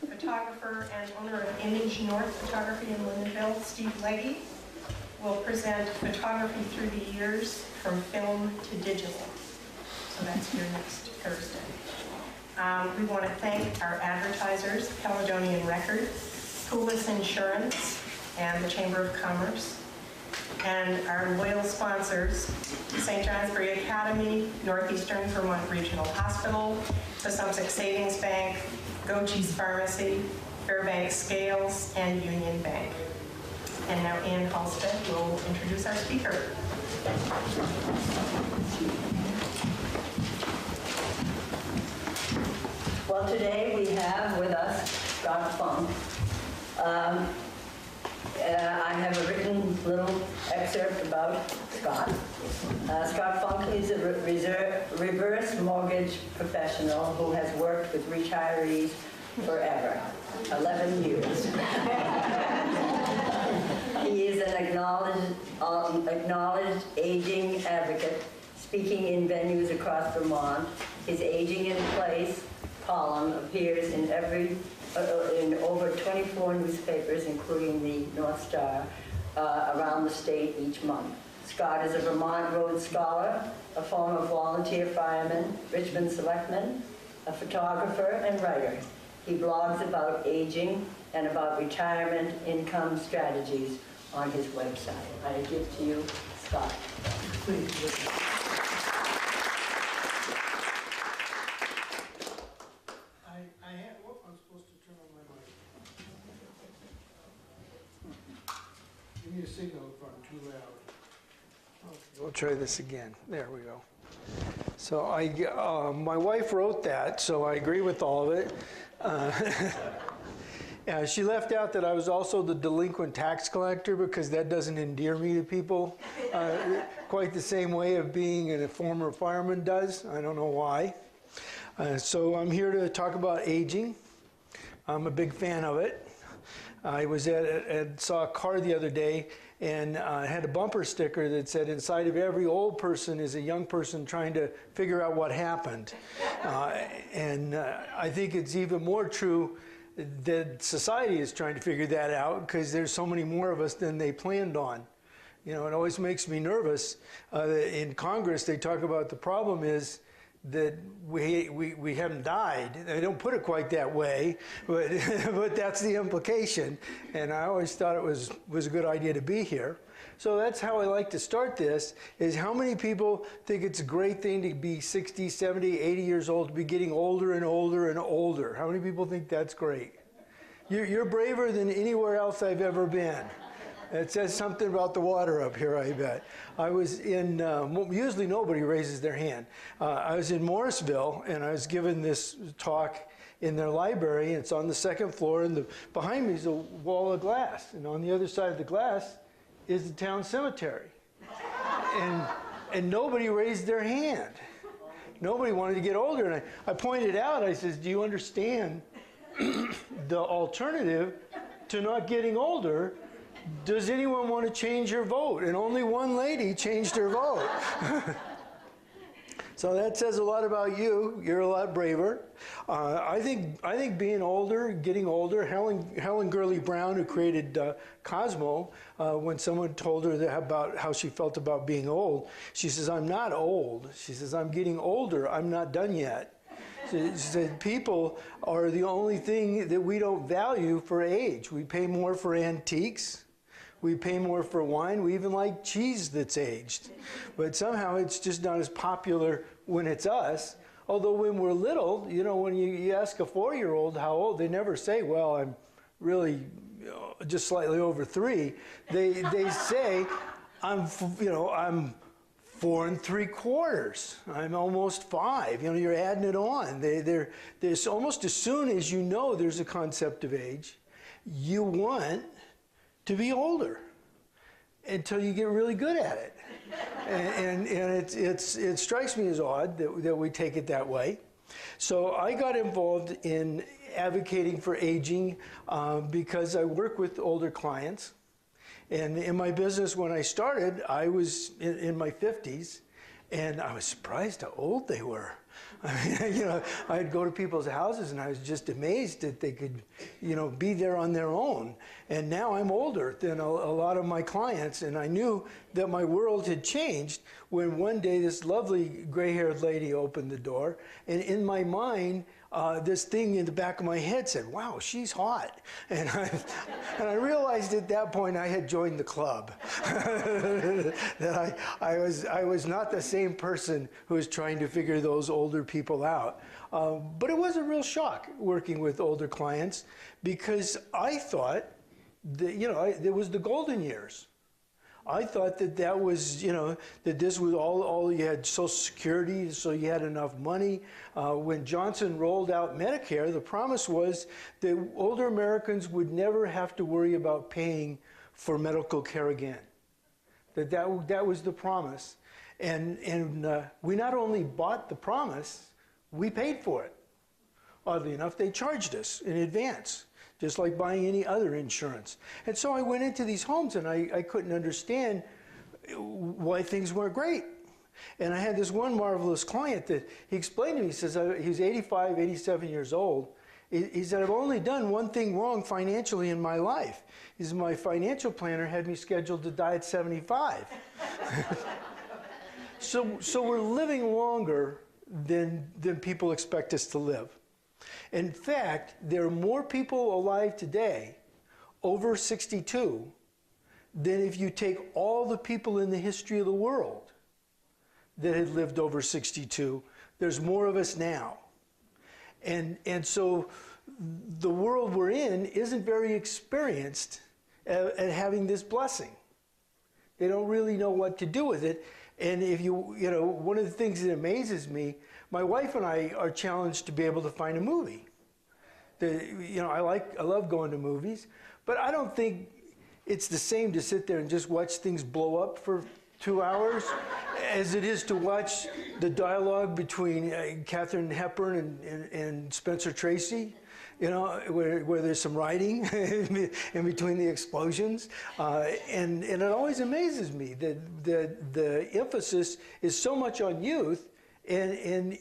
photographer and owner of Image North Photography in Lindenville, Steve Legge, will present photography through the years from film to digital. So that's here next Thursday. We want to thank our advertisers, Caledonian Record, Poulis Insurance, and the Chamber of Commerce, and our loyal sponsors, St. Johnsbury Academy, Northeastern Vermont Regional Hospital, the Sussex Savings Bank, Gochi's Pharmacy, Fairbanks Scales, and Union Bank. And now Ann Halstead will introduce our speaker. Well, today we have with us Scott Funk. I have a written little excerpt about Scott. Scott Funk is a reverse mortgage professional who has worked with retirees forever, 11 years. He is an acknowledged aging advocate, speaking in venues across Vermont. His Aging in Place column appears in in over 24 newspapers, including the North Star, around the state each month. Scott is a Vermont Rhodes Scholar, a former volunteer fireman, Richmond selectman, a photographer, and writer. He blogs about aging and about retirement income strategies on his website. I give to you, Scott. Please. I'm supposed to turn on my mic. Give me a signal if I'm too loud. Okay, we'll try this again. There we go. So my wife wrote that, so I agree with all of it. Yeah, she left out that I was also the delinquent tax collector because that doesn't endear me to people quite the same way of being a former fireman does. I don't know why. So I'm here to talk about aging. I'm a big fan of it. I was saw a car the other day and had a bumper sticker that said, inside of every old person is a young person trying to figure out what happened. I think it's even more true that society is trying to figure that out because there's so many more of us than they planned on. You know, it always makes me nervous. In Congress, they talk about the problem is that we haven't died. They don't put it quite that way, but but that's the implication. And I always thought it was a good idea to be here. So that's how I like to start this, is how many people think it's a great thing to be 60, 70, 80 years old, to be getting older and older and older? How many people think that's great? You're braver than anywhere else I've ever been. It says something about the water up here, I bet. I was in, usually nobody raises their hand. I was in Morrisville, and I was given this talk in their library. It's on the second floor, and behind me is a wall of glass. And on the other side of the glass is the town cemetery. And nobody raised their hand. Nobody wanted to get older. And I pointed out, I says, do you understand the alternative to not getting older? Does anyone want to change your vote? And only one lady changed her vote. So that says a lot about you. You're a lot braver. I think being older, getting older, Helen Gurley Brown, who created Cosmo, when someone told her about how she felt about being old, she says, I'm not old. She says, I'm getting older. I'm not done yet. She said, people are the only thing that we don't value for age. We pay more for antiques. We pay more for wine. We even like cheese that's aged. But somehow it's just not as popular when it's us. Although when we're little, you know, when you ask a 4-year-old how old, they never say, well, I'm really just slightly over 3. They say, I'm 4 3/4. I'm almost 5. You know, you're adding it on. There's almost as soon as you know there's a concept of age, you want to be older until you get really good at it. And it strikes me as odd that we take it that way. So I got involved in advocating for aging because I work with older clients. And in my business, when I started, I was in my 50s, and I was surprised how old they were. I mean, I'd go to people's houses and I was just amazed that they could, be there on their own. And now I'm older than a lot of my clients, and I knew that my world had changed when one day this lovely gray-haired lady opened the door, and in my mind, this thing in the back of my head said, wow, she's hot. And I realized at that point I had joined the club. That I was not the same person who was trying to figure those older people out. But it was a real shock working with older clients, because I thought that, it was the golden years. I thought that was, that this was all you had, Social Security, so you had enough money. When Johnson rolled out Medicare, the promise was that older Americans would never have to worry about paying for medical care again. That was the promise. And we not only bought the promise, we paid for it. Oddly enough, they charged us in advance, just like buying any other insurance. And so I went into these homes and I couldn't understand why things weren't great. And I had this one marvelous client that he explained to me, he says, he's 85, 87 years old. He said, I've only done one thing wrong financially in my life. He said, my financial planner had me scheduled to die at 75. So we're living longer than people expect us to live. In fact, there are more people alive today over 62 than if you take all the people in the history of the world that had lived over 62. There's more of us now. And so the world we're in isn't very experienced at having this blessing. They don't really know what to do with it. And if one of the things that amazes me, my wife and I are challenged to be able to find a movie. I love going to movies, but I don't think it's the same to sit there and just watch things blow up for 2 hours as it is to watch the dialogue between Katharine Hepburn and Spencer Tracy, where there's some writing in between the explosions. And it always amazes me that the emphasis is so much on youth. And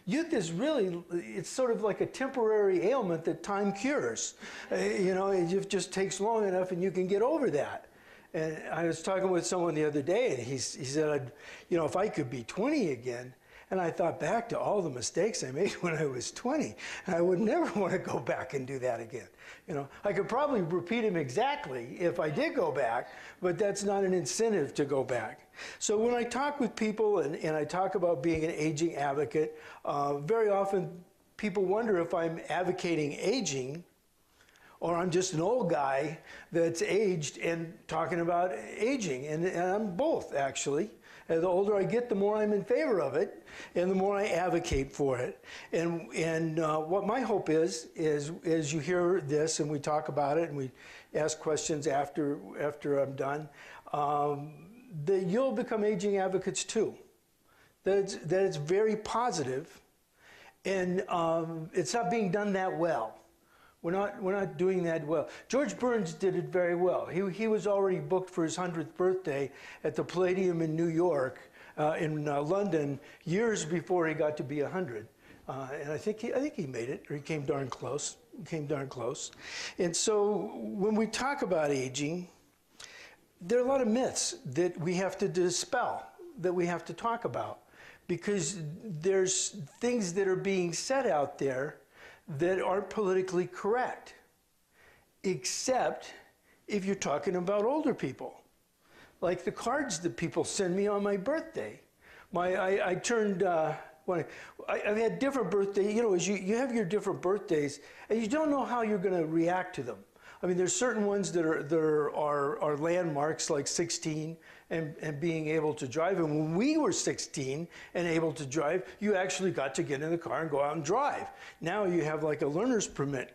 youth is really, it's sort of like a temporary ailment that time cures. It just takes long enough and you can get over that. And I was talking with someone the other day, and he said, if I could be 20 again. And I thought back to all the mistakes I made when I was 20, and I would never want to go back and do that again. I could probably repeat them exactly if I did go back, but that's not an incentive to go back. So when I talk with people and I talk about being an aging advocate, very often people wonder if I'm advocating aging or I'm just an old guy that's aged and talking about aging. And I'm both, actually. And the older I get, the more I'm in favor of it, and the more I advocate for it. And what my hope is as you hear this and we talk about it and we ask questions after I'm done, that you'll become aging advocates too. That it's very positive, and it's not being done that well. We're not doing that well. George Burns did it very well. He was already booked for his 100th birthday at the Palladium in New York, in London, years before he got to be 100. And I think he made it, or he came darn close. And so when we talk about aging, there are a lot of myths that we have to dispel, that we have to talk about, because there's things that are being said out there that aren't politically correct, except if you're talking about older people. Like the cards that people send me on my birthday. I've had different birthdays, as you have your different birthdays, and you don't know how you're going to react to them. I mean, there's certain ones that are landmarks, like 16 and being able to drive. And when we were 16 and able to drive, you actually got to get in the car and go out and drive. Now you have like a learner's permit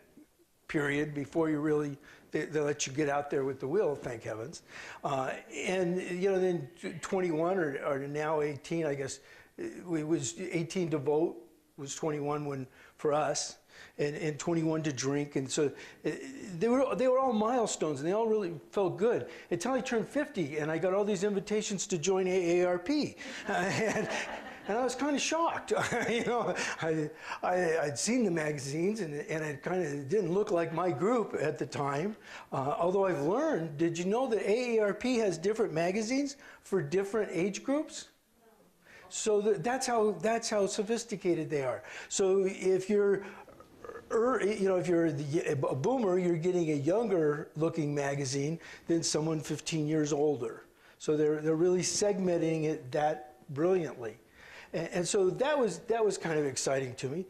period before you really, they let you get out there with the wheel, thank heavens. And then 21 or now 18, I guess, it was 18 to vote, was 21 for us. And 21 to drink, and so they were all milestones, and they all really felt good until I turned 50, and I got all these invitations to join AARP, And I was kind of shocked. You know, I'd seen the magazines, and it kind of didn't look like my group at the time. Although I've learned, did you know that AARP has different magazines for different age groups? So that's how sophisticated they are. So if you're if you're a boomer, you're getting a younger looking magazine than someone 15 years older. So they're really segmenting it that brilliantly. And so that was kind of exciting to me.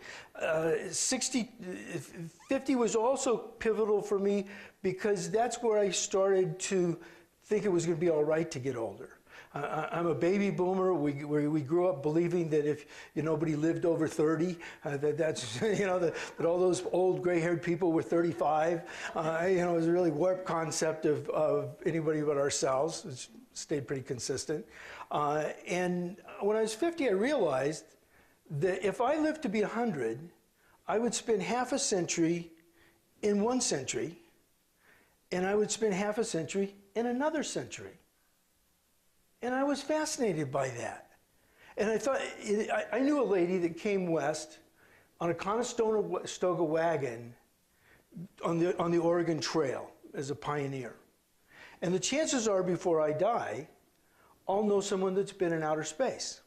50 was also pivotal for me because that's where I started to think it was going to be all right to get older. I'm a baby boomer. We grew up believing that if nobody lived over 30, that's that all those old gray-haired people were 35. It was a really warped concept of anybody but ourselves, which stayed pretty consistent. And when I was 50, I realized that if I lived to be 100, I would spend half a century in one century, and I would spend half a century in another century. And I was fascinated by that. And I thought, I knew a lady that came west on a Conestoga wagon on the Oregon Trail as a pioneer. And the chances are, before I die, I'll know someone that's been in outer space.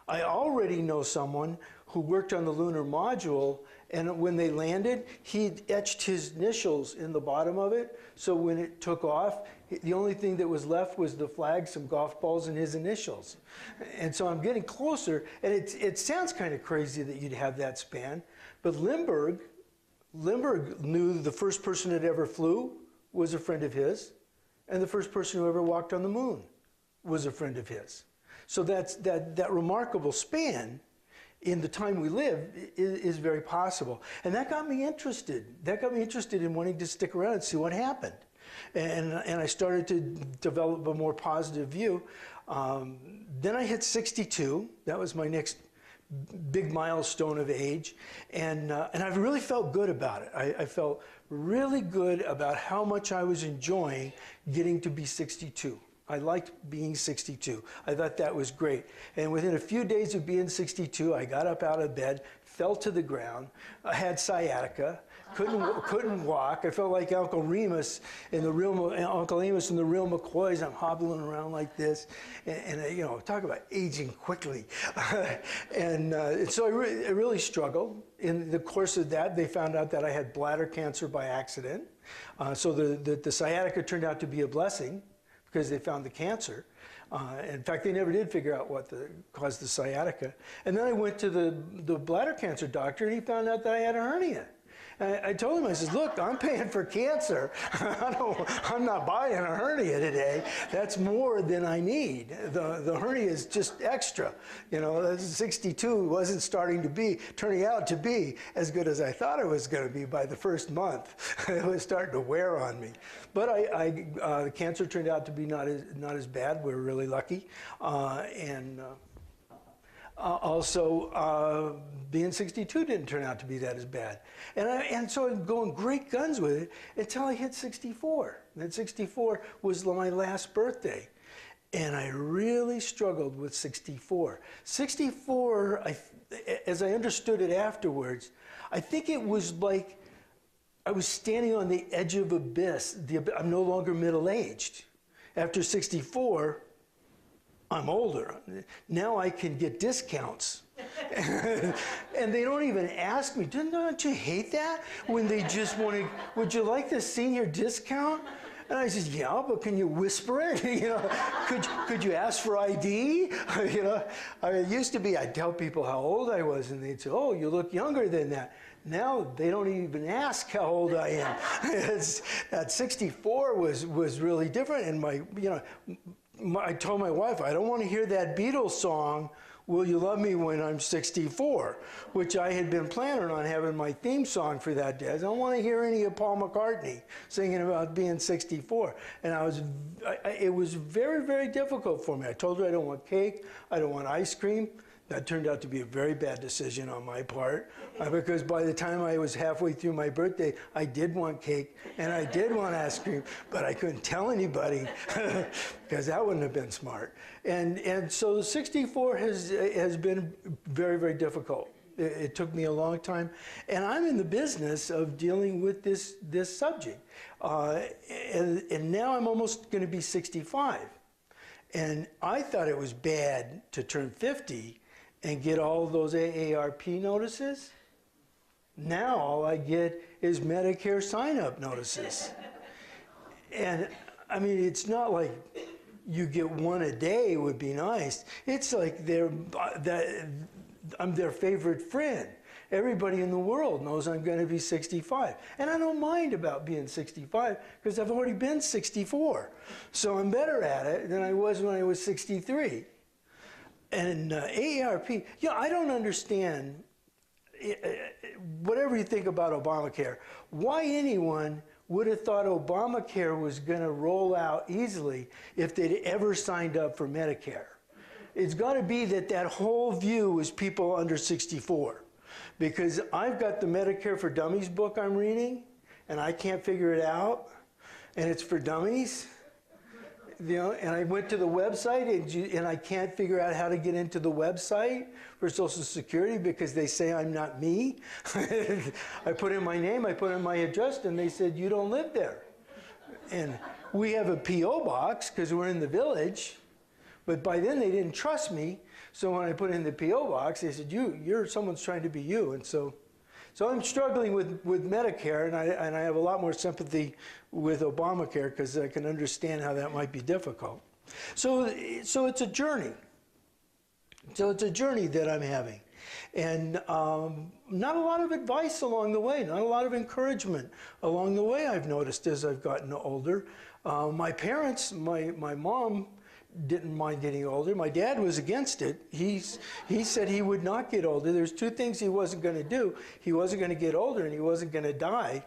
I already know someone who worked on the lunar module, and when they landed, he etched his initials in the bottom of it, so when it took off, the only thing that was left was the flag, some golf balls, and his initials. And so I'm getting closer, and it sounds kind of crazy that you'd have that span, but Lindbergh knew the first person that ever flew was a friend of his, and the first person who ever walked on the moon was a friend of his. So that remarkable span in the time we live is very possible. And that got me interested. That got me interested in wanting to stick around and see what happened. And I started to develop a more positive view. Then I hit 62. That was my next big milestone of age. And I really felt good about it. I felt really good about how much I was enjoying getting to be 62. I liked being 62. I thought that was great. And within a few days of being 62, I got up out of bed, fell to the ground. I had sciatica, couldn't walk. I felt like Uncle Amos in the real McCoys. I'm hobbling around like this, and talk about aging quickly. And so I really struggled. In the course of that, they found out that I had bladder cancer by accident. So the sciatica turned out to be a blessing, because they found the cancer. In fact, they never did figure out what caused the sciatica. And then I went to the bladder cancer doctor, and he found out that I had a hernia. And I told him, I said, look, I'm paying for cancer. I'm not buying a hernia today. That's more than I need. The hernia is just extra. 62 wasn't turning out to be as good as I thought it was going to be by the first month. It was starting to wear on me. But the cancer turned out to be not as bad. We were really lucky. Also, being 62 didn't turn out to be that as bad. And so I'm going great guns with it until I hit 64. And 64 was my last birthday. And I really struggled with 64. 64, as I understood it afterwards, I think it was like I was standing on the edge of abyss. I'm no longer middle-aged. After 64, I'm older. Now I can get discounts. And they don't even ask me, don't you hate that? When they just want to, would you like the senior discount? And I said, yeah, but can you whisper it? Could you ask for ID? I used to be, I'd tell people how old I was, and they'd say, oh, you look younger than that. Now they don't even ask how old I am. At 64 was really different, and I told my wife, I don't want to hear that Beatles song, Will You Love Me When I'm 64, which I had been planning on having my theme song for that day. I don't want to hear any of Paul McCartney singing about being 64. And it was very, very difficult for me. I told her I don't want cake, I don't want ice cream. That turned out to be a very bad decision on my part, because by the time I was halfway through my birthday, I did want cake and I did want ice cream, but I couldn't tell anybody because that wouldn't have been smart. And so 64 has been very, very difficult. It took me a long time, and I'm in the business of dealing with this subject. And now I'm almost going to be 65. And I thought it was bad to turn 50 and get all those AARP notices. Now all I get is Medicare sign-up notices. And I mean, it's not like you get one a day would be nice. It's like I'm their favorite friend. Everybody in the world knows I'm going to be 65. And I don't mind about being 65 because I've already been 64. So I'm better at it than I was when I was 63. And AARP, I don't understand, whatever you think about Obamacare, why anyone would have thought Obamacare was going to roll out easily if they'd ever signed up for Medicare. It's got to be that whole view was people under 64. Because I've got the Medicare for Dummies book I'm reading, and I can't figure it out, and it's for dummies. And I went to the website, and I can't figure out how to get into the website for Social Security because they say I'm not me. I put in my name, I put in my address, and they said, you don't live there. And we have a P.O. box because we're in the village, but by then they didn't trust me. So when I put in the P.O. box, they said, someone's trying to be you. And so I'm struggling with Medicare, and I have a lot more sympathy with Obamacare because I can understand how that might be difficult. So it's a journey. So it's a journey that I'm having. And not a lot of advice along the way, not a lot of encouragement along the way I've noticed as I've gotten older. My parents, my mom, didn't mind getting older. My dad was against it. He said he would not get older. There's two things he wasn't going to do. He wasn't going to get older, and he wasn't going to die.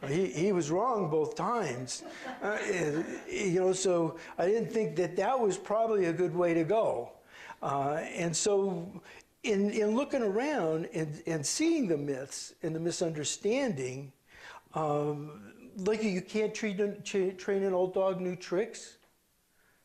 He was wrong both times. So I didn't think that was probably a good way to go. And so in looking around and seeing the myths and the misunderstanding, like you can't train an old dog new tricks.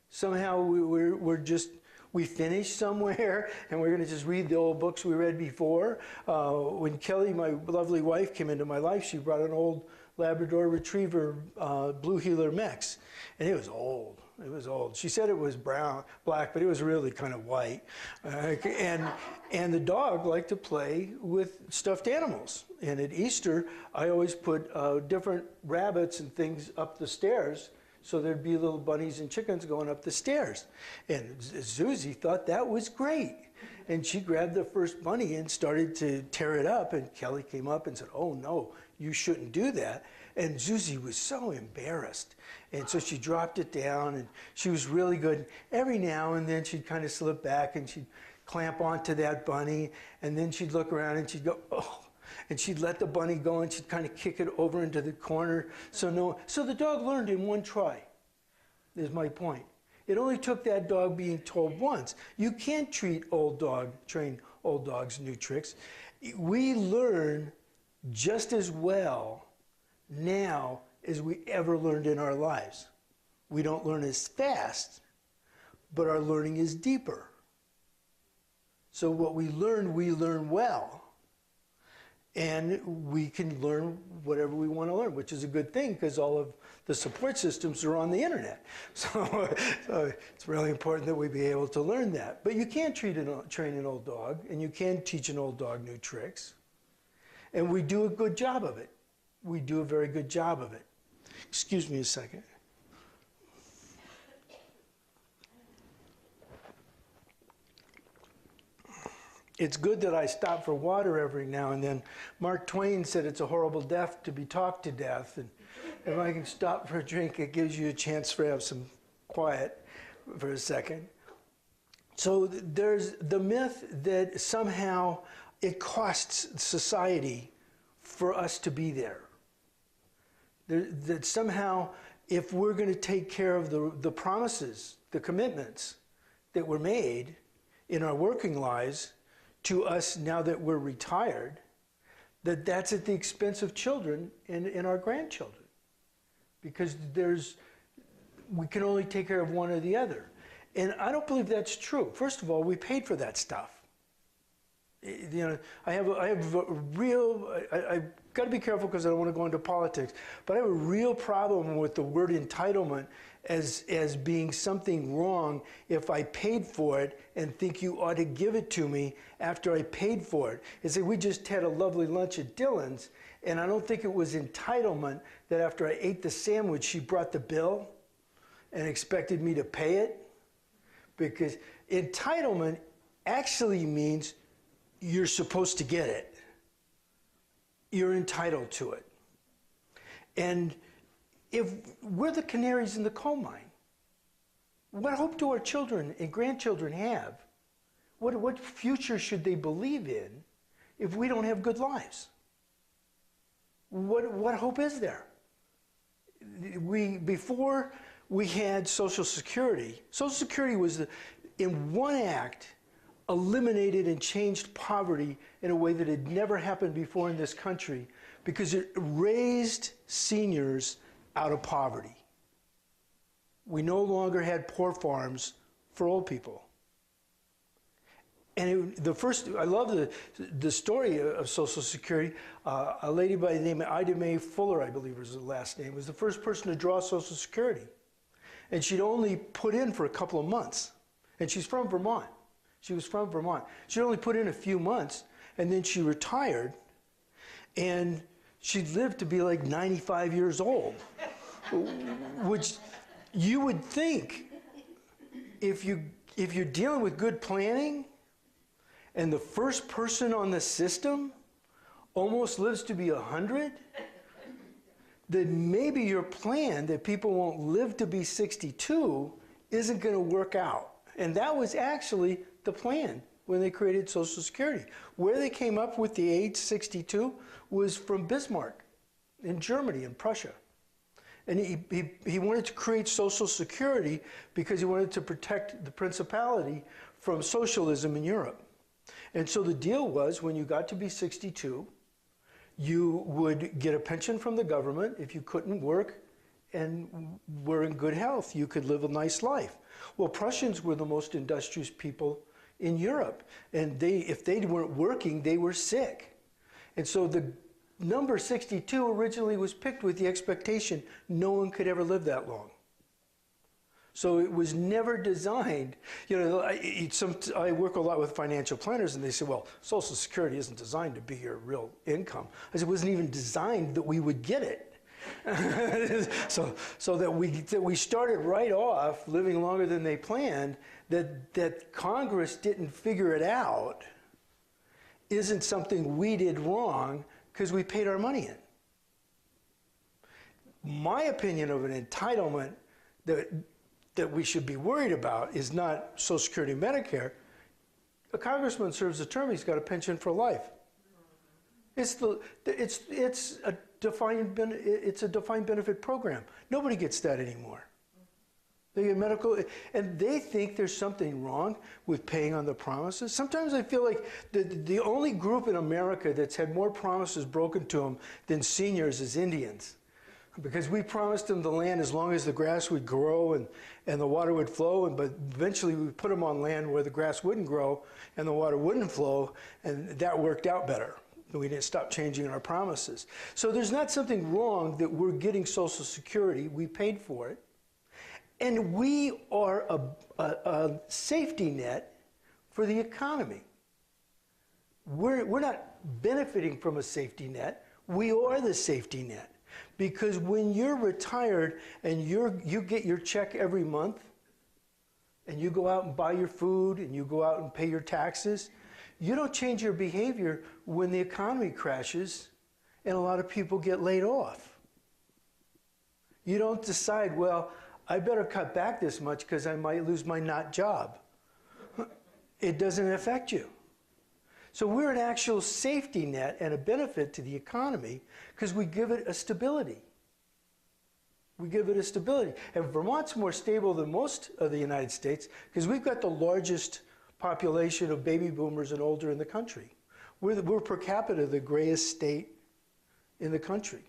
Somehow we finish somewhere and we're going to just read the old books we read before. When Kelly, my lovely wife, came into my life, she brought an old Labrador Retriever Blue Heeler mix, and it was old. It was old. She said it was black, but it was really kind of white. And the dog liked to play with stuffed animals. And at Easter, I always put different rabbits and things up the stairs, so there'd be little bunnies and chickens going up the stairs. And Susie thought that was great. And she grabbed the first bunny and started to tear it up. And Kelly came up and said, oh no, you shouldn't do that. And Susie was so embarrassed. And so she dropped it down, and she was really good. Every now and then she'd kind of slip back and she'd clamp onto that bunny. And then she'd look around and she'd go, oh. And she'd let the bunny go, and she'd kind of kick it over into the corner. So the dog learned in one try, is my point. It only took that dog being told once. You can't train old dogs new tricks. We learn just as well now as we ever learned in our lives. We don't learn as fast, but our learning is deeper. So what we learn well. And we can learn whatever we want to learn, which is a good thing because all of the support systems are on the internet. So it's really important that we be able to learn that. But you can't train an old dog, and you can teach an old dog new tricks. And we do a good job of it. We do a very good job of it. Excuse me a second. It's good that I stop for water every now and then. Mark Twain said it's a horrible death to be talked to death. And if I can stop for a drink, it gives you a chance to have some quiet for a second. So there's the myth that somehow it costs society for us to be there. That somehow if we're going to take care of the promises, the commitments that were made in our working lives, to us now that we're retired, that's at the expense of children and our grandchildren. Because we can only take care of one or the other. And I don't believe that's true. First of all, we paid for that stuff. You know, I've got to be careful because I don't want to go into politics, but I have a real problem with the word entitlement as being something wrong if I paid for it and think you ought to give it to me after I paid for it. It's like we just had a lovely lunch at Dylan's, and I don't think it was entitlement that after I ate the sandwich, she brought the bill and expected me to pay it. Because entitlement actually means you're supposed to get it. You're entitled to it. And if we're the canaries in the coal mine, what hope do our children and grandchildren have? What future should they believe in if we don't have good lives? What hope is there? Before we had Social Security was, in one act, eliminated and changed poverty in a way that had never happened before in this country because it raised seniors out of poverty. We no longer had poor farms for old people. And I love the story of Social Security. A lady by the name of Ida Mae Fuller, I believe was her last name, was the first person to draw Social Security. And she'd only put in for a couple of months. And she's from Vermont. She was from Vermont. She'd only put in a few months, and then she retired, and she lived to be like 95 years old, which you would think, if you're dealing with good planning, and the first person on the system almost lives to be 100, then maybe your plan that people won't live to be 62 isn't going to work out. And that was actually the plan when they created Social Security. Where they came up with the age 62 was from Bismarck in Germany and Prussia. And he wanted to create Social Security because he wanted to protect the principality from socialism in Europe. And so the deal was, when you got to be 62, you would get a pension from the government. If you couldn't work and were in good health, you could live a nice life. Well, Prussians were the most industrious people in Europe, and if they weren't working, they were sick. And so the number 62 originally was picked with the expectation no one could ever live that long. So it was never designed. You know, I work a lot with financial planners, and they say, well, Social Security isn't designed to be your real income. I said, it wasn't even designed that we would get it. so that we started right off living longer than they planned, that Congress didn't figure it out isn't something we did wrong because we paid our money in. My opinion of an entitlement that we should be worried about is not Social Security and Medicare. A congressman serves a term, he's got a pension for life. It's a defined benefit program. Nobody gets that anymore. They get medical, and they think there's something wrong with paying on the promises. Sometimes I feel like the only group in America that's had more promises broken to them than seniors is Indians. Because we promised them the land as long as the grass would grow and the water would flow, but eventually we put them on land where the grass wouldn't grow and the water wouldn't flow, and that worked out better. We didn't stop changing our promises. So there's not something wrong that we're getting Social Security. We paid for it. And we are a safety net for the economy. We're not benefiting from a safety net. We are the safety net. Because when you're retired and you get your check every month, and you go out and buy your food, and you go out and pay your taxes, you don't change your behavior when the economy crashes and a lot of people get laid off. You don't decide, well, I better cut back this much because I might lose my job. It doesn't affect you. So we're an actual safety net and a benefit to the economy because we give it a stability. We give it a stability. And Vermont's more stable than most of the United States because we've got the largest population of baby boomers and older in the country. We're per capita the grayest state in the country.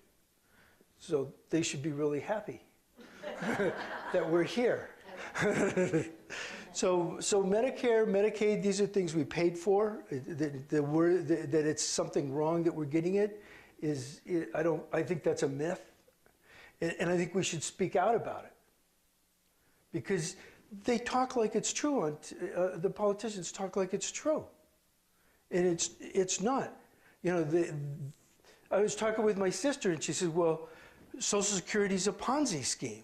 So they should be really happy that we're here. So Medicare, Medicaid, these are things we paid for. That it's something wrong that we're getting it I think that's a myth. And I think we should speak out about it. Because they talk like it's true. The politicians talk like it's true. And it's not. You know, I was talking with my sister and she said, well, Social Security's a Ponzi scheme.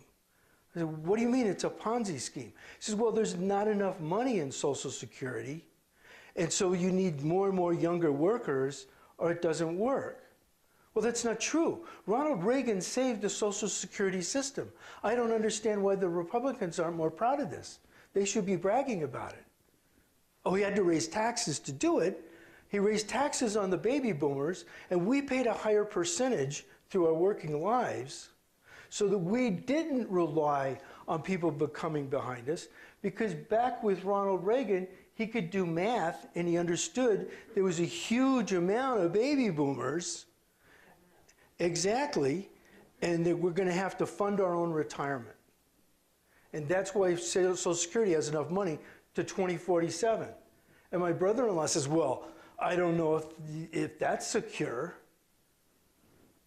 I said, what do you mean it's a Ponzi scheme? She says, well, there's not enough money in Social Security, and so you need more and more younger workers, or it doesn't work. Well, that's not true. Ronald Reagan saved the Social Security system. I don't understand why the Republicans aren't more proud of this. They should be bragging about it. Oh, he had to raise taxes to do it. He raised taxes on the baby boomers, and we paid a higher percentage through our working lives, so that we didn't rely on people coming behind us, because back with Ronald Reagan, he could do math and he understood there was a huge amount of baby boomers, exactly, and that we're going to have to fund our own retirement. And that's why Social Security has enough money to 2047. And my brother-in-law says, well, I don't know if that's secure.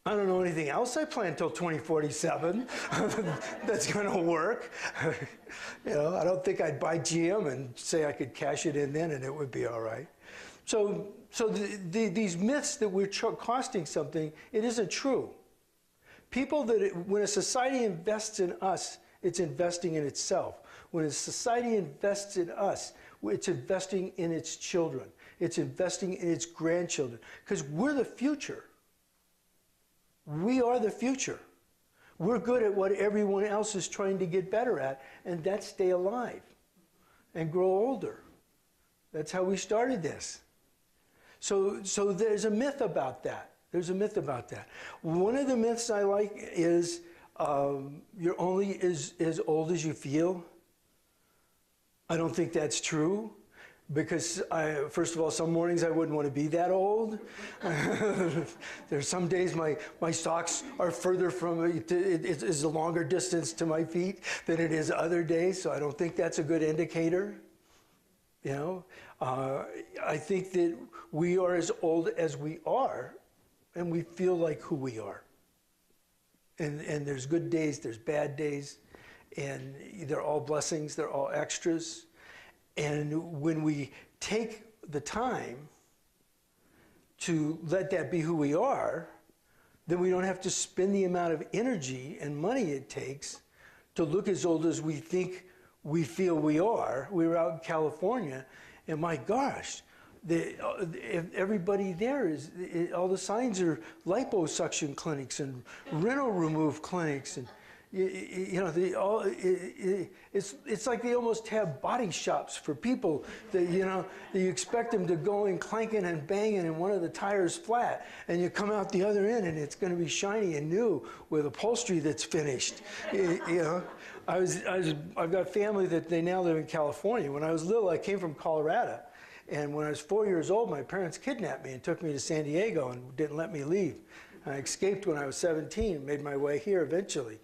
I don't know anything else I plan until 2047 that's going to work. You know, I don't think I'd buy GM and say I could cash it in then and it would be all right. So these myths that we're costing something, it isn't true. People when a society invests in us, it's investing in itself. When a society invests in us, it's investing in its children. It's investing in its grandchildren, because we're the future. We are the future. We're good at what everyone else is trying to get better at, and that's stay alive and grow older. That's how we started this. So there's a myth about that. There's a myth about that. One of the myths I like is you're only as old as you feel. I don't think that's true. Because first of all, some mornings I wouldn't want to be that old. There's some days my socks are further from it is a longer distance to my feet than it is other days, so I don't think that's a good indicator. You know, I think that we are as old as we are, and we feel like who we are. And there's good days, there's bad days, and they're all blessings, they're all extras. And when we take the time to let that be who we are, then we don't have to spend the amount of energy and money it takes to look as old as we think we feel we are. We were out in California, and my gosh, everybody there all the signs are liposuction clinics and renal remove clinics, and you know, it's like they almost have body shops for people that, you know, you expect them to go in clanking and banging and one of the tires flat, and you come out the other end and it's going to be shiny and new with upholstery that's finished. You know, I've got family that they now live in California. When I was little, I came from Colorado, and when I was 4 years old, my parents kidnapped me and took me to San Diego and didn't let me leave. I escaped when I was 17, made my way here eventually.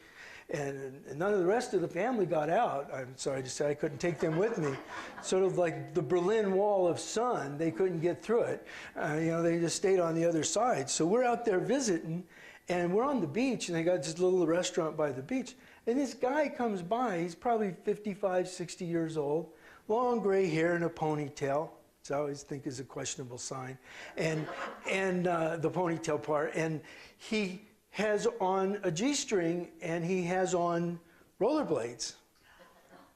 And none of the rest of the family got out. I'm sorry to say, I couldn't take them with me. Sort of like the Berlin Wall of sun, they couldn't get through it. You know, they just stayed on the other side. So we're out there visiting, and we're on the beach, and they got this little restaurant by the beach. And this guy comes by, he's probably 55, 60 years old, long gray hair and a ponytail, which I always think is a questionable sign, and the ponytail part. And he has on a G-string, and he has on rollerblades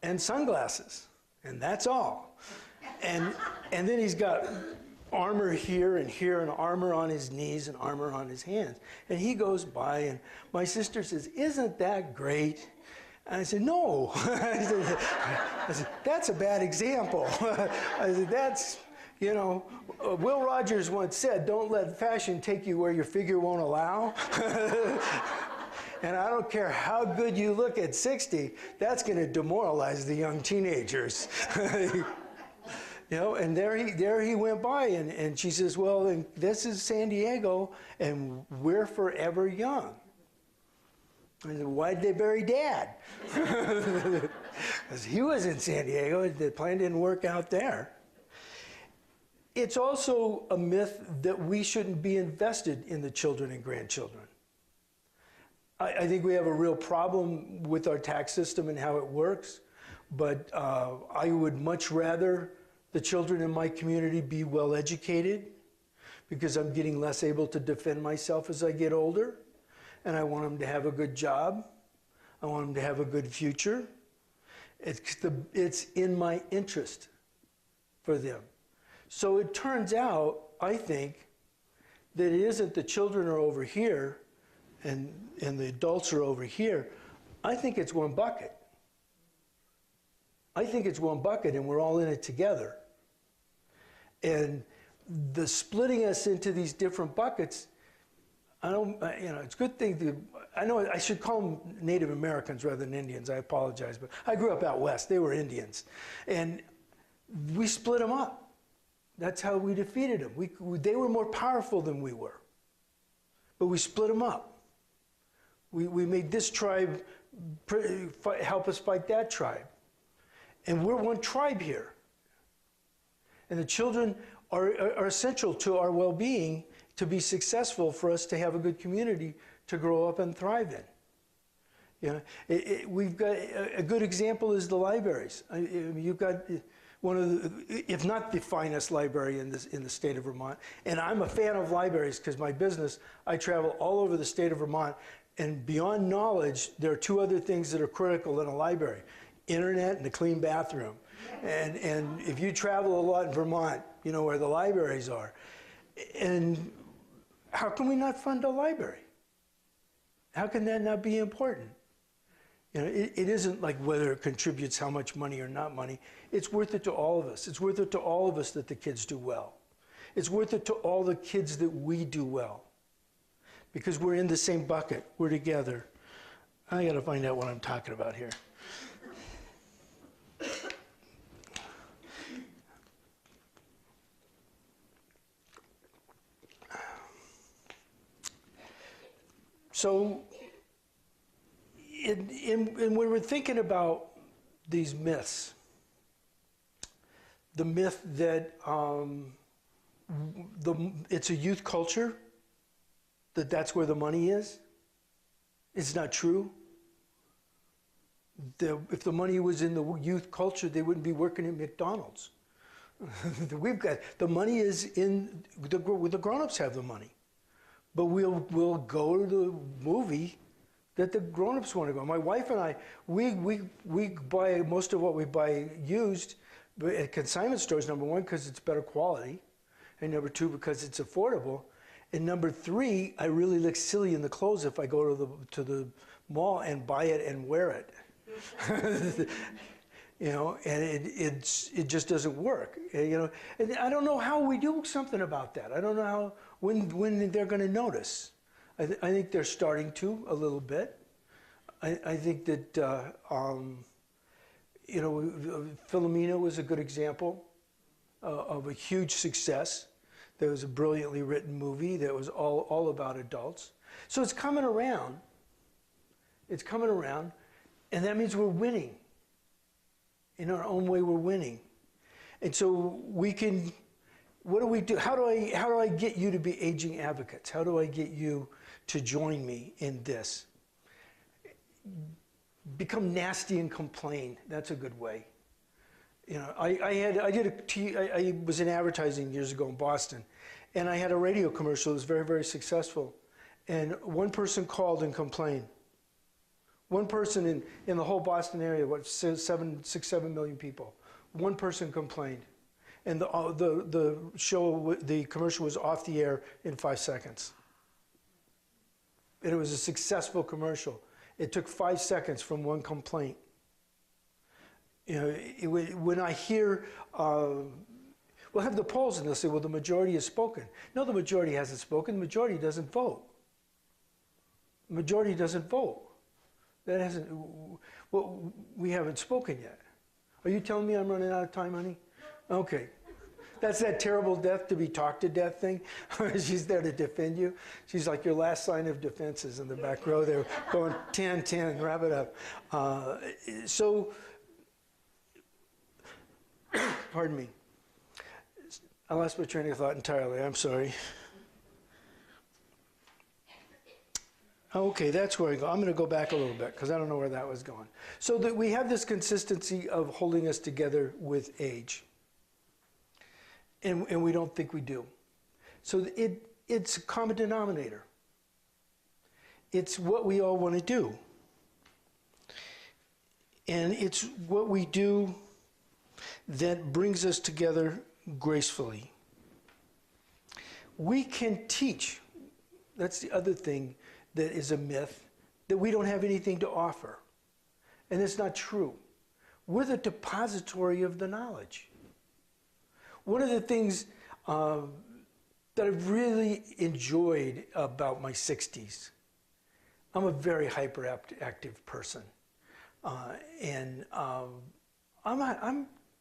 and sunglasses, and that's all. And then he's got armor here and armor on his knees and armor on his hands. And he goes by, and my sister says, "Isn't that great?" And I said, "No." I said, "That's a bad example." I said, "That's, you know, Will Rogers once said, don't let fashion take you where your figure won't allow." And I don't care how good you look at 60, that's going to demoralize the young teenagers. You know, and there he went by, and she says, well, and this is San Diego, and we're forever young. I said, why'd they bury Dad? Because he was in San Diego, the plan didn't work out there. It's also a myth that we shouldn't be invested in the children and grandchildren. I think we have a real problem with our tax system and how it works, but I would much rather the children in my community be well educated, because I'm getting less able to defend myself as I get older, and I want them to have a good job. I want them to have a good future. It's in my interest for them. So it turns out, I think, that it isn't the children are over here and the adults are over here. I think it's one bucket. I think it's one bucket, and we're all in it together. And the splitting us into these different buckets, it's a good thing I know I should call them Native Americans rather than Indians. I apologize, but I grew up out west. They were Indians. And we split them up. That's how we defeated them. They were more powerful than we were. But we split them up. We made this tribe help us fight that tribe. And we're one tribe here. And the children are essential to our well-being, to be successful, for us to have a good community to grow up and thrive in. You know, we've got a good example is the libraries. You've got one of the, if not the finest library in the state of Vermont. And I'm a fan of libraries because my business, I travel all over the state of Vermont. And beyond knowledge, there are two other things that are critical in a library: internet and a clean bathroom. And if you travel a lot in Vermont, you know where the libraries are. And how can we not fund a library? How can that not be important? You know, it isn't like whether it contributes how much money or not money. It's worth it to all of us. It's worth it to all of us that the kids do well. It's worth it to all the kids that we do well. Because we're in the same bucket. We're together. I got to find out what I'm talking about here. So, when we're thinking about these myths, the myth that it's a youth culture, that's where the money is, it's not true. If the money was in the youth culture, they wouldn't be working at McDonald's. The money is in, the grown-ups have the money. But we'll go to the movie that the grown-ups want to go. My wife and I, we buy most of what we buy used at consignment stores, number one, because it's better quality, and number two, because it's affordable, and number three, I really look silly in the clothes if I go to the mall and buy it and wear it. You know, and it just doesn't work. You know, and I don't know how we do something about that. I don't know how when they're going to notice. I think they're starting to a little bit. I think that you know, Philomena was a good example of a huge success. There was a brilliantly written movie that was all about adults. So it's coming around. It's coming around, and that means we're winning. In our own way, we're winning. And so we can, what do we do? How do I get you to be aging advocates? How do I get you to join me in this? Become nasty and complain. That's a good way. You know, I was in advertising years ago in Boston, and I had a radio commercial that was very, very successful. And one person called and complained. One person in the whole Boston area, what, 7 million people. One person complained, and the commercial was off the air in 5 seconds. And it was a successful commercial. It took 5 seconds from one complaint. You know, when I hear, we'll have the polls and they'll say, well, the majority has spoken. No, the majority hasn't spoken. The majority doesn't vote. The majority doesn't vote. That hasn't, well, we haven't spoken yet. Are you telling me I'm running out of time, honey? Okay, That's that terrible death to be talked to death thing. She's there to defend you. She's like your last sign of defense is in the back row there, going 10, 10, wrap it up. So, pardon me. I lost my train of thought entirely. I'm sorry. Okay, that's where I go. I'm going to go back a little bit because I don't know where that was going. So that we have this consistency of holding us together with age. And we don't think we do. So it's a common denominator. It's what we all want to do. And it's what we do that brings us together gracefully. We can teach. That's the other thing that is a myth, that we don't have anything to offer. And it's not true. We're the depository of the knowledge. One of the things that I've really enjoyed about my 60s, I'm a very hyperactive person. I'm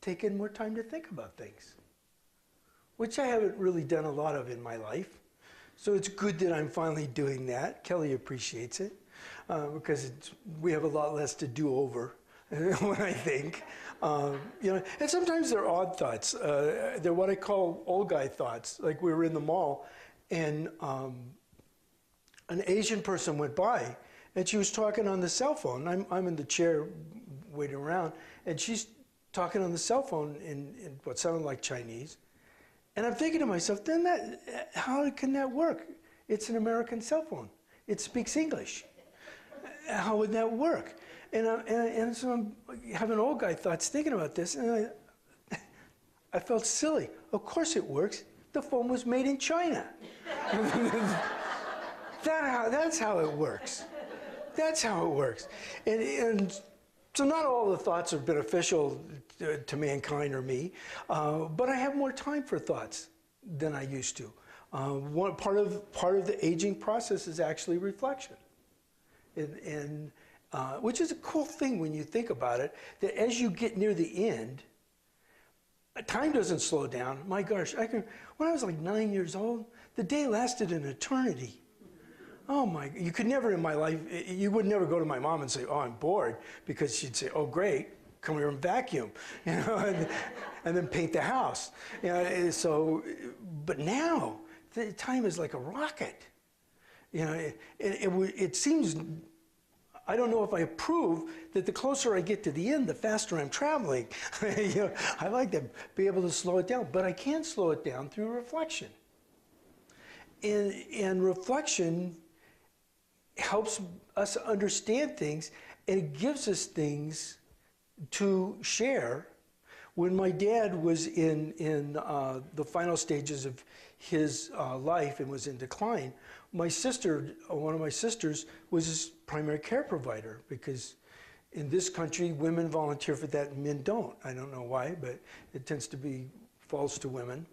taking more time to think about things, which I haven't really done a lot of in my life. So it's good that I'm finally doing that. Kelly appreciates it because we have a lot less to do over when I think. And sometimes they're odd thoughts. They're what I call old guy thoughts. Like we were in the mall and an Asian person went by and she was talking on the cell phone. I'm in the chair waiting around and she's talking on the cell phone in what sounded like Chinese. And I'm thinking to myself, how can that work? It's an American cell phone. It speaks English. How would that work? And so I'm having old guy thoughts thinking about this, and I felt silly. Of course it works. The phone was made in China. That's how it works. That's how it works. And so not all the thoughts are beneficial to mankind or me, but I have more time for thoughts than I used to. One part of the aging process is actually reflection, and which is a cool thing when you think about it. That as you get near the end, time doesn't slow down. My gosh, when I was like 9 years old, the day lasted an eternity. Oh my, you could never in my life, you would never go to my mom and say, oh, I'm bored, because she'd say, oh, great, come here and vacuum, and then paint the house. But now, the time is like a rocket. It seems, I don't know if I approve that the closer I get to the end, the faster I'm traveling. I like to be able to slow it down, but I can slow it down through reflection. And reflection helps us understand things, and it gives us things to share. When my dad was in the final stages of his life and was in decline, my sister, one of my sisters, was his primary care provider, because in this country, women volunteer for that and men don't. I don't know why, but it tends to be false to women.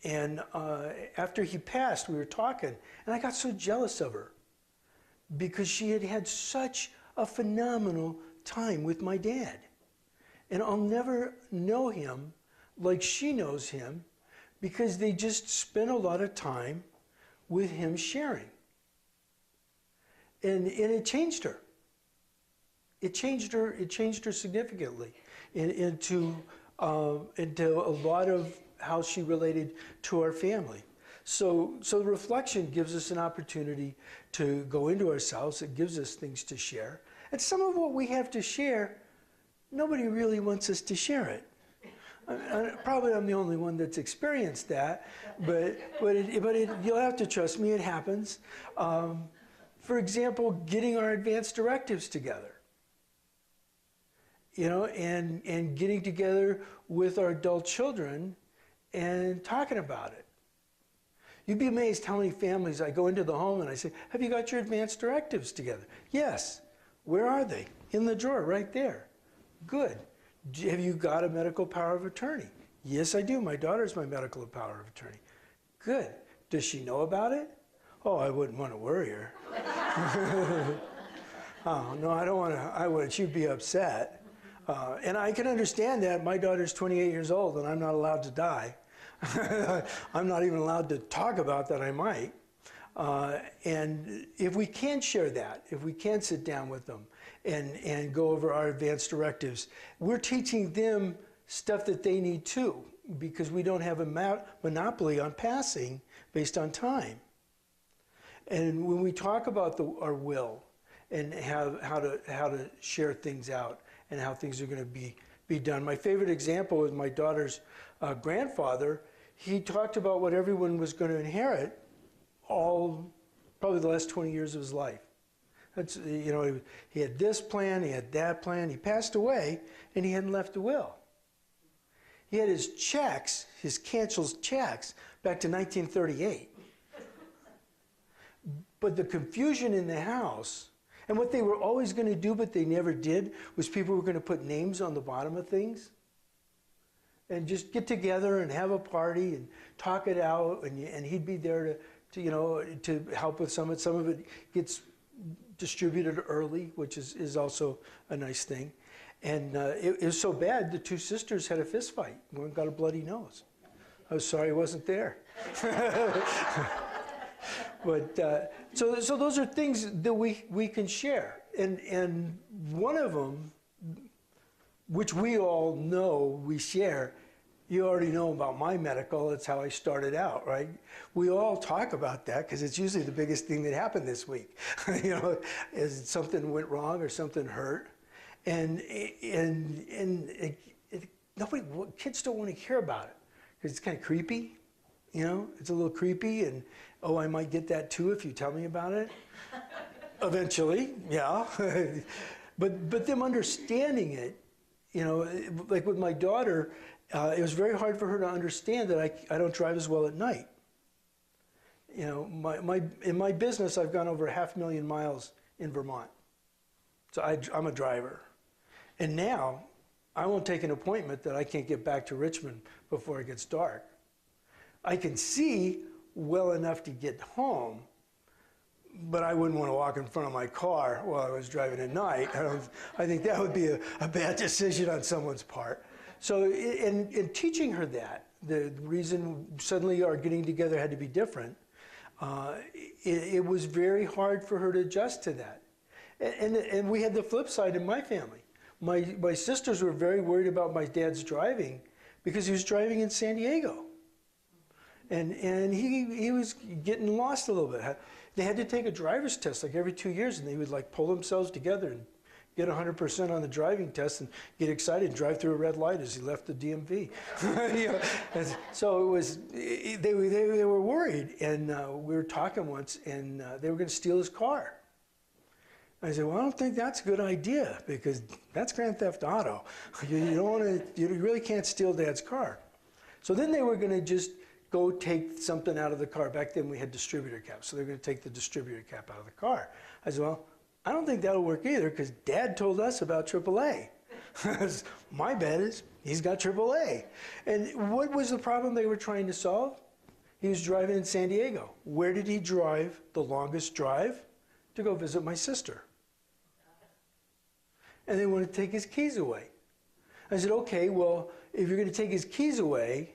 After he passed, we were talking, and I got so jealous of her because she had had such a phenomenal time with my dad. And I'll never know him like she knows him, because they just spent a lot of time with him sharing. And it changed her. It changed her significantly into a lot of how she related to our family. So reflection gives us an opportunity to go into ourselves. It gives us things to share. And some of what we have to share, nobody really wants us to share it. Probably I'm the only one that's experienced that, but you'll have to trust me, it happens. For example, getting our advanced directives together. And getting together with our adult children and talking about it. You'd be amazed how many families I go into the home and I say, have you got your advanced directives together? Yes. Where are they? In the drawer, right there. Good. Have you got a medical power of attorney? Yes, I do. My daughter's my medical power of attorney. Good. Does she know about it? Oh, I wouldn't want to worry her. Oh, no, I don't want to. She'd be upset. And I can understand that. My daughter's 28 years old and I'm not allowed to die. I'm not even allowed to talk about that I might. And if we can share that, if we can sit down with them and go over our advanced directives, we're teaching them stuff that they need too, because we don't have a monopoly on passing based on time. And when we talk about our will and how to share things out and how things are going to be done. My favorite example is my daughter's grandfather. He talked about what everyone was going to inherit probably the last 20 years of his life. That's, you know, he had this plan, he had that plan. He passed away and he hadn't left a will. He had his checks, his canceled checks, back to 1938. But the confusion in the house, and what they were always going to do but they never did, was people were going to put names on the bottom of things and just get together and have a party and talk it out, and he'd be there to help with some of it. Some of it gets distributed early, which is also a nice thing. And it was so bad, the two sisters had a fist fight. One got a bloody nose. I was sorry I wasn't there. But so those are things that we can share. And one of them, which we all know we share, you already know about my medical. It's how I started out, right? We all talk about that because it's usually the biggest thing that happened this week. You know, is something went wrong or something hurt. And kids don't want to hear about it because it's kind of creepy. You know, it's a little creepy, and oh, I might get that too if you tell me about it. Eventually, yeah. But them understanding it, you know, like with my daughter, it was very hard for her to understand that I don't drive as well at night. You know, in my business, I've gone over 500,000 miles in Vermont. So I'm a driver. And now, I won't take an appointment that I can't get back to Richmond before it gets dark. I can see well enough to get home, but I wouldn't want to walk in front of my car while I was driving at night. I think that would be a bad decision on someone's part. So in teaching her that, the reason suddenly our getting together had to be different, it was very hard for her to adjust to that. And we had the flip side in my family. My sisters were very worried about my dad's driving because he was driving in San Diego. And he was getting lost a little bit. They had to take a driver's test like every 2 years, and they would like pull themselves together and get 100% on the driving test and get excited and drive through a red light as he left the DMV. You know, so it was, they were worried, and we were talking once, and they were going to steal his car. I said, well, I don't think that's a good idea because that's Grand Theft Auto. You don't want to, you really can't steal Dad's car. So then they were going to just go take something out of the car. Back then we had distributor caps, so they're going to take the distributor cap out of the car. I said, well, I don't think that'll work either because Dad told us about AAA. My bet is he's got AAA. And what was the problem they were trying to solve? He was driving in San Diego. Where did he drive the longest drive? To go visit my sister. And they wanted to take his keys away. I said, okay, well, if you're going to take his keys away,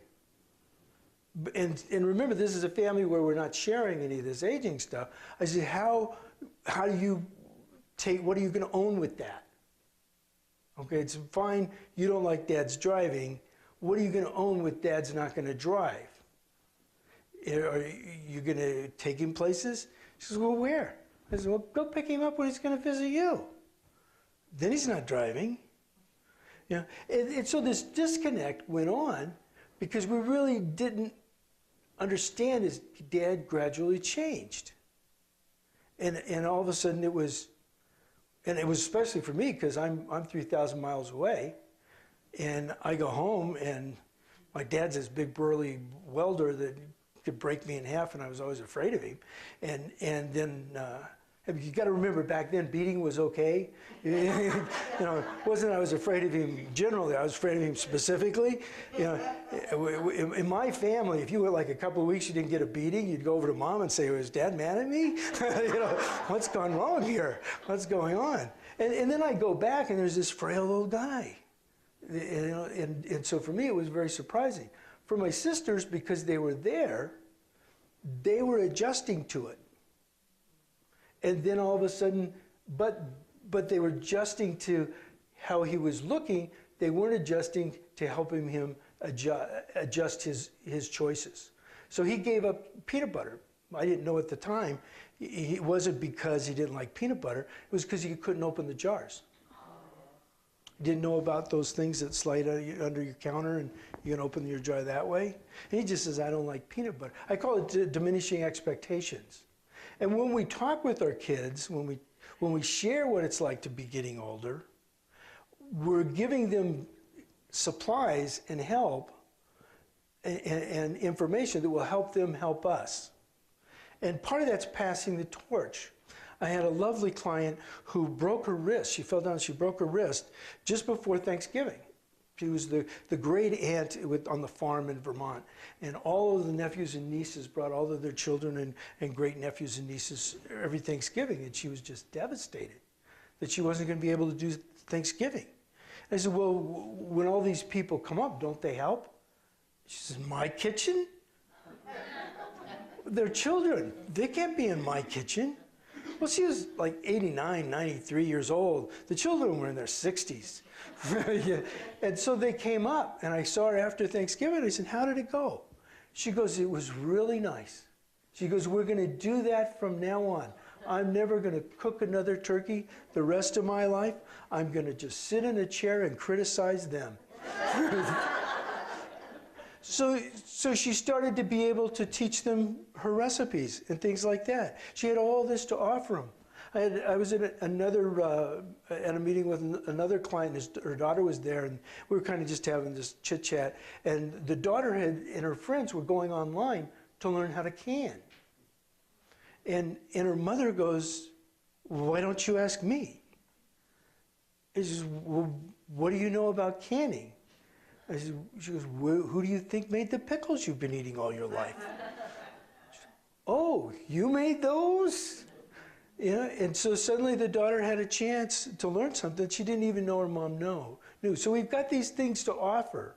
and remember, this is a family where we're not sharing any of this aging stuff. I said, how do you take, what are you going to own with that? Okay, it's fine, you don't like Dad's driving. What are you going to own with Dad's not going to drive? Are you going to take him places? She says, well, where? I said, well, go pick him up when he's going to visit you. Then he's not driving. You know, and so this disconnect went on because we really didn't understand his Dad gradually changed. And all of a sudden it was especially for me because I'm 3,000 miles away, and I go home and my dad's this big burly welder that could break me in half, and I was always afraid of him. And then You got to remember, back then, beating was okay. You know, it wasn't I was afraid of him generally, I was afraid of him specifically. You know, in my family, if you were like a couple of weeks you didn't get a beating, you'd go over to mom and say, "Was Dad mad at me?" You know, what's gone wrong here? What's going on? And then I go back and there's this frail old guy. You know, and so for me it was very surprising. For my sisters, because they were there, they were adjusting to it. And then all of a sudden, but they were adjusting to how he was looking. They weren't adjusting to helping him adjust his choices. So he gave up peanut butter. I didn't know at the time. It wasn't because he didn't like peanut butter. It was because he couldn't open the jars. Didn't know about those things that slide under your counter and you can open your jar that way. And he just says, "I don't like peanut butter." I call it diminishing expectations. And when we talk with our kids, when we share what it's like to be getting older, we're giving them supplies and help and information that will help them help us. And part of that's passing the torch. I had a lovely client who broke her wrist. She fell down, she broke her wrist just before Thanksgiving. She was the great aunt on the farm in Vermont. And all of the nephews and nieces brought all of their children and great nephews and nieces every Thanksgiving. And she was just devastated that she wasn't going to be able to do Thanksgiving. And I said, "Well, when all these people come up, don't they help?" She says, "My kitchen? They're children. They can't be in my kitchen." Well, she was like 89, 93 years old. The children were in their 60s. Yeah. And so they came up, and I saw her after Thanksgiving. I said, "How did it go?" She goes, "It was really nice." She goes, "We're going to do that from now on. I'm never going to cook another turkey the rest of my life. I'm going to just sit in a chair and criticize them." So she started to be able to teach them her recipes and things like that. She had all this to offer them. I was at at a meeting with another client. Her daughter was there, and we were kind of just having this chit chat. And the daughter and her friends were going online to learn how to can. And her mother goes, "Why don't you ask me?" She says, "Well, what do you know about canning?" She goes, "Who do you think made the pickles you've been eating all your life?" "Oh, you made those?" Yeah, and so suddenly the daughter had a chance to learn something she didn't even know her mom knew. So we've got these things to offer.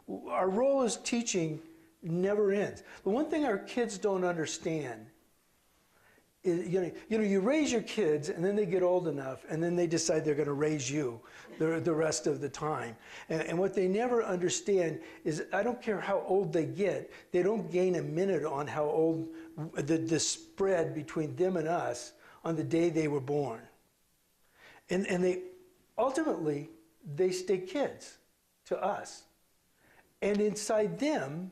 Our role as teaching never ends. The one thing our kids don't understand is, you raise your kids and then they get old enough and then they decide they're going to raise you the rest of the time. And what they never understand is, I don't care how old they get, they don't gain a minute on how old the spread between them and us on the day they were born. And they ultimately, they stay kids to us. And inside them,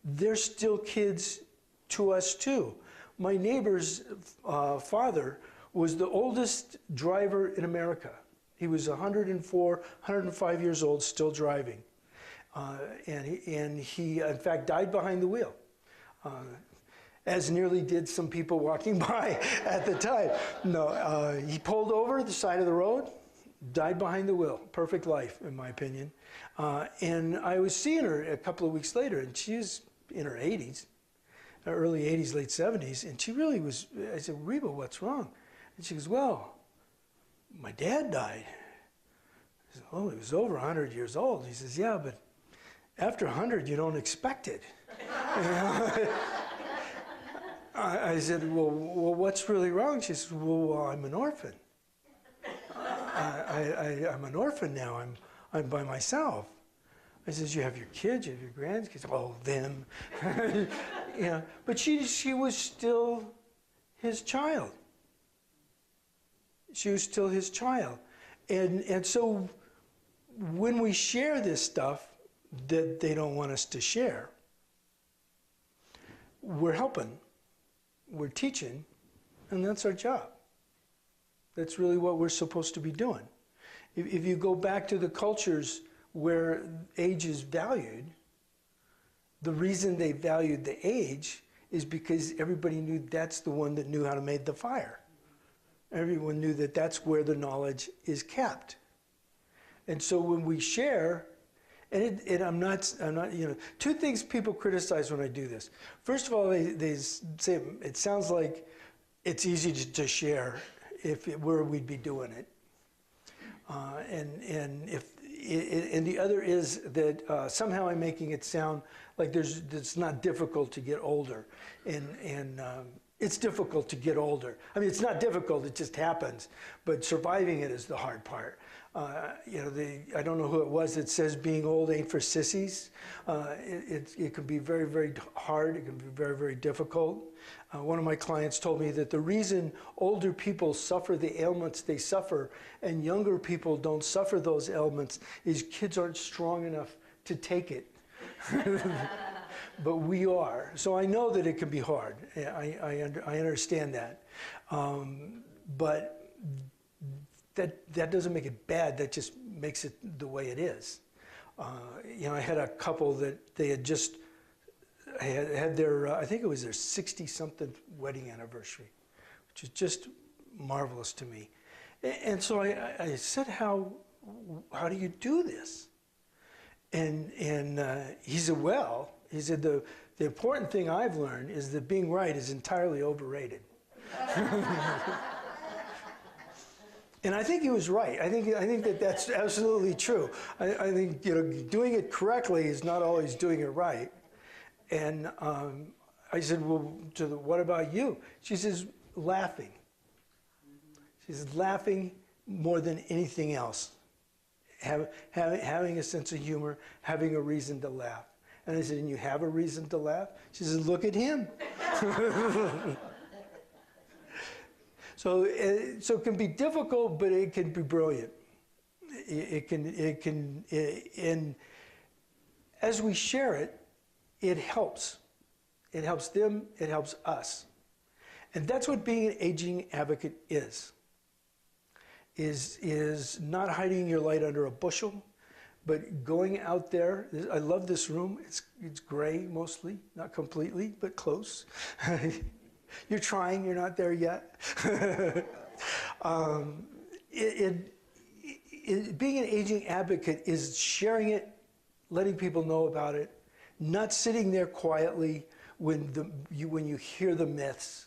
they're still kids to us too. My neighbor's father was the oldest driver in America. He was 104, 105 years old, still driving. And he, in fact, died behind the wheel, as nearly did some people walking by at the time. No, he pulled over the side of the road, died behind the wheel. Perfect life, in my opinion. And I was seeing her a couple of weeks later, and she was in her 80s. Early 80s, late 70s, and she really was. I said, "Reba, what's wrong?" And she goes, "Well, my dad died." I said, "Oh, he was over 100 years old." He says, "Yeah, but after 100, you don't expect it." I said, well, what's really wrong? She says, well, I'm an orphan. I'm an orphan now. I'm by myself. I says, you have your kids, you have your grandkids. Oh, them. But she was still his child. She was still his child. And so when we share this stuff that they don't want us to share, we're helping, we're teaching, and that's our job. That's really what we're supposed to be doing. If you go back to the cultures where age is valued, the reason they valued the age is because everybody knew that's the one that knew how to make the fire. Everyone knew that that's where the knowledge is kept. And so when we share, and I'm not, two things people criticize when I do this. First of all, they say it sounds like it's easy to share if it were we'd be doing it. And the other is that somehow I'm making it sound like it's not difficult to get older, and it's difficult to get older. I mean, it's not difficult; it just happens. But surviving it is the hard part. I don't know who it was that says being old ain't for sissies. It can be very, very hard. It can be very, very difficult. One of my clients told me that the reason older people suffer the ailments they suffer and younger people don't suffer those ailments is kids aren't strong enough to take it. But we are. So I know that it can be hard. I understand that. But that doesn't make it bad. That just makes it the way it is. I had a couple that they had just had their, I think it was their 60-something wedding anniversary, which is just marvelous to me. And so I said, how do you do this? And he said, well, he said, the important thing I've learned is that being right is entirely overrated. And I think he was right. I think that's absolutely true. I think doing it correctly is not always doing it right. And I said, well, what about you? She says, laughing. She says, laughing more than anything else. Having a sense of humor, having a reason to laugh. And I said, and you have a reason to laugh? She says, look at him. So it can be difficult, but it can be brilliant. And as we share it, it helps. It helps them, it helps us. And that's what being an aging advocate is not hiding your light under a bushel, but going out there. I love this room. It's gray mostly, not completely, but close. You're trying, you're not there yet. Being an aging advocate is sharing it, letting people know about it, not sitting there quietly when you hear the myths.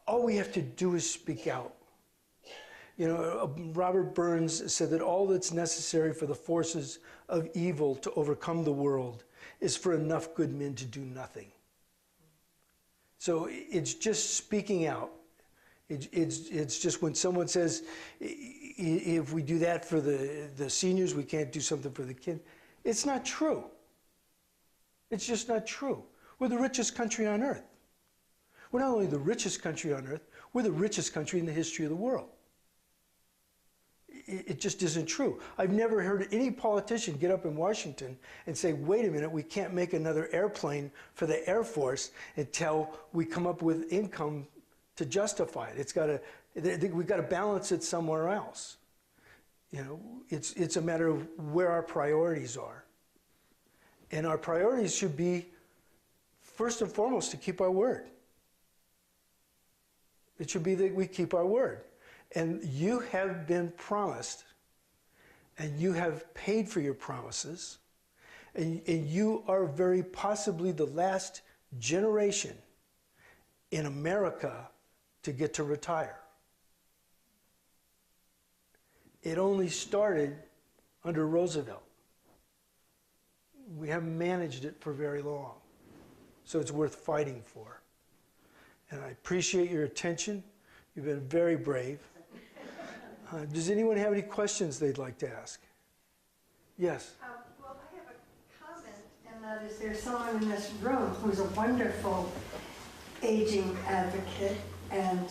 All we have to do is speak out. Robert Burns said that all that's necessary for the forces of evil to overcome the world is for enough good men to do nothing. So it's just speaking out. It's just when someone says, if we do that for the seniors, we can't do something for the kids. It's not true. It's just not true. We're the richest country on earth. We're not only the richest country on earth, we're the richest country in the history of the world. It just isn't true. I've never heard any politician get up in Washington and say, wait a minute, we can't make another airplane for the Air Force until we come up with income to justify it. We've got to balance it somewhere else. It's a matter of where our priorities are. And our priorities should be, first and foremost, to keep our word. It should be that we keep our word. And you have been promised, and you have paid for your promises, and you are very possibly the last generation in America to get to retire. It only started under Roosevelt. We haven't managed it for very long, so it's worth fighting for. And I appreciate your attention. You've been very brave. Does anyone have any questions they'd like to ask? Yes? Well, I have a comment, and that is there's someone in this room who's a wonderful aging advocate and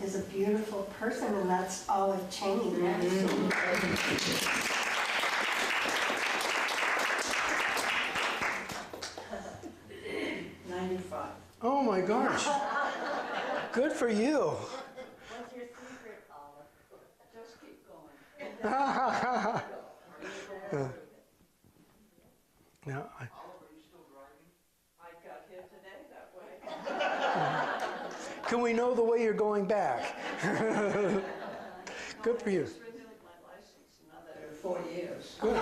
is a beautiful person, and that's Olive Cheney. Mm-hmm. 95. Oh my gosh. Good for you. What's your secret, Olive? Just keep going. Yeah, I got here today that way. Can we know the way you're going back? Good for you. I just renewed my license another 4 years. Good.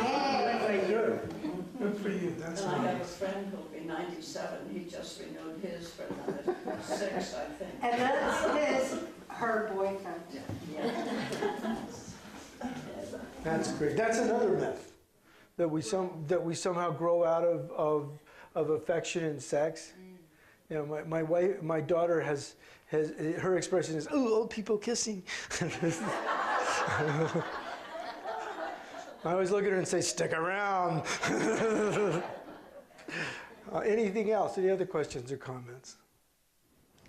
Good for you. That's And I have a nice. friend who'll be 97, he just renewed his for another 6, I think. And that's her boyfriend. That's great. That's another myth that we somehow grow out of affection and sex. You know, my daughter has her expression is, "Oh, old people kissing." I always look at her and say, "Stick around." Anything else? Any other questions or comments?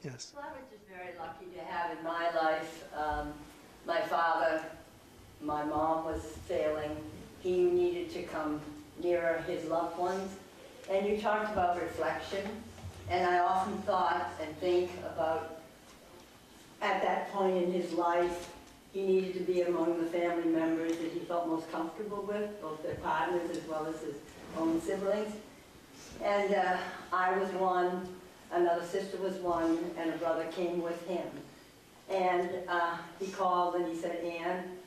Yes. Well, I was just very lucky to have in my life, my father, my mom was failing. He needed to come nearer his loved ones. And you talked about reflection. And I often thought and think about at that point in his life, he needed to be among the family members that he felt most comfortable with, both their partners as well as his own siblings. And I was one, another sister was one, and a brother came with him. And he called and he said, "Ann,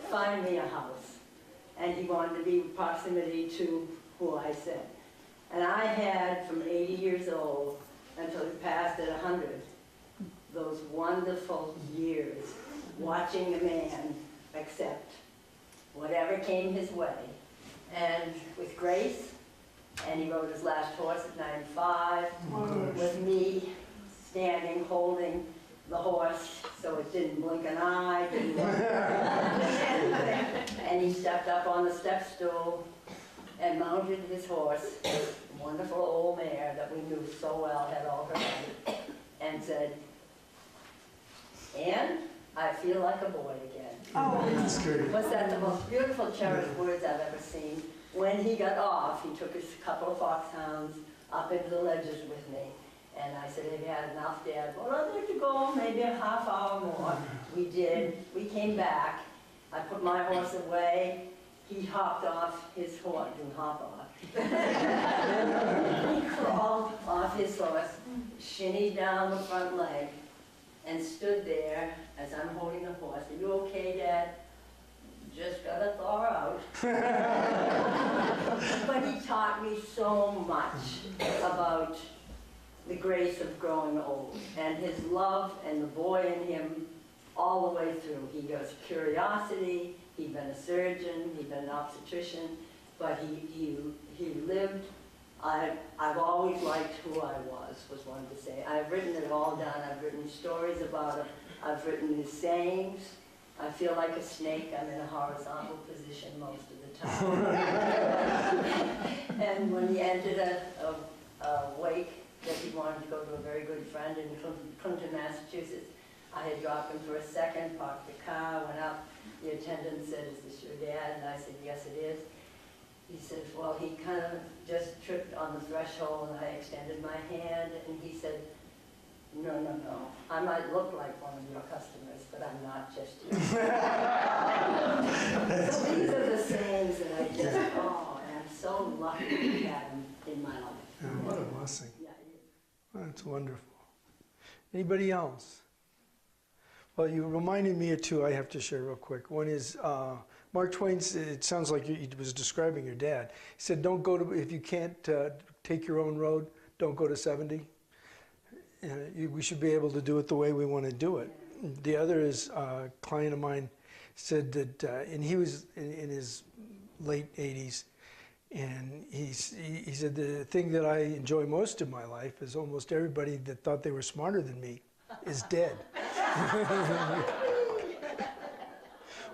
find me a house." And he wanted to be in proximity to who I said. And I had, from 80 years old until he passed at 100, those wonderful years watching a man accept whatever came his way. And with grace, and he rode his last horse at 95, with me standing holding the horse so it didn't blink an eye. And he stepped up on the step stool and mounted his horse, a wonderful old mare that we knew so well, had all her life, and said, "Ann, I feel like a boy again." That's great. Was that the most beautiful, cherished words I've ever seen? When he got off, he took his couple of foxhounds up into the ledges with me. And I said, "Have you had enough, Dad?" "Well, I'd like to go maybe a half hour more." We did. We came back. I put my horse away. He hopped off his horse, didn't hop off. He crawled off his horse, shinnied down the front leg, and stood there as I'm holding the horse. "Are you okay, Dad?" "Just gotta thaw out." But he taught me so much about the grace of growing old, and his love and the boy in him all the way through. He has curiosity, he'd been a surgeon, he'd been an obstetrician, but he lived. I've always liked who I was one to say. I've written it all down. I've written stories about him. I've written his sayings. I feel like a snake. I'm in a horizontal position most of the time. And when he entered a wake that he wanted to go to a very good friend in Clinton, Massachusetts, I had dropped him for a second, parked the car, went up. The attendant said, "Is this your dad?" And I said, "Yes, it is." He said, "Well, he kind of just tripped on the threshold," and I extended my hand, and he said, "No, no, no. I might look like one of your customers, but I'm not just you." So these are the sayings that I just, I'm so lucky to have him in my life. Yeah, what a blessing. Yeah, he is. That's wonderful. Anybody else? Well, you reminded me of two I have to share real quick. One is Mark Twain, it sounds like he was describing your dad. He said, "Don't go to, if you can't take your own road, don't go to 70. We should be able to do it the way we want to do it." The other is a client of mine said that, and he was in his late 80s, and he said, "The thing that I enjoy most in my life is almost everybody that thought they were smarter than me is dead."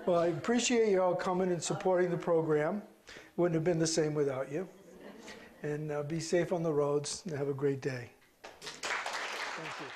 Well, I appreciate you all coming and supporting the program. Wouldn't have been the same without you. And be safe on the roads and have a great day. Thank you.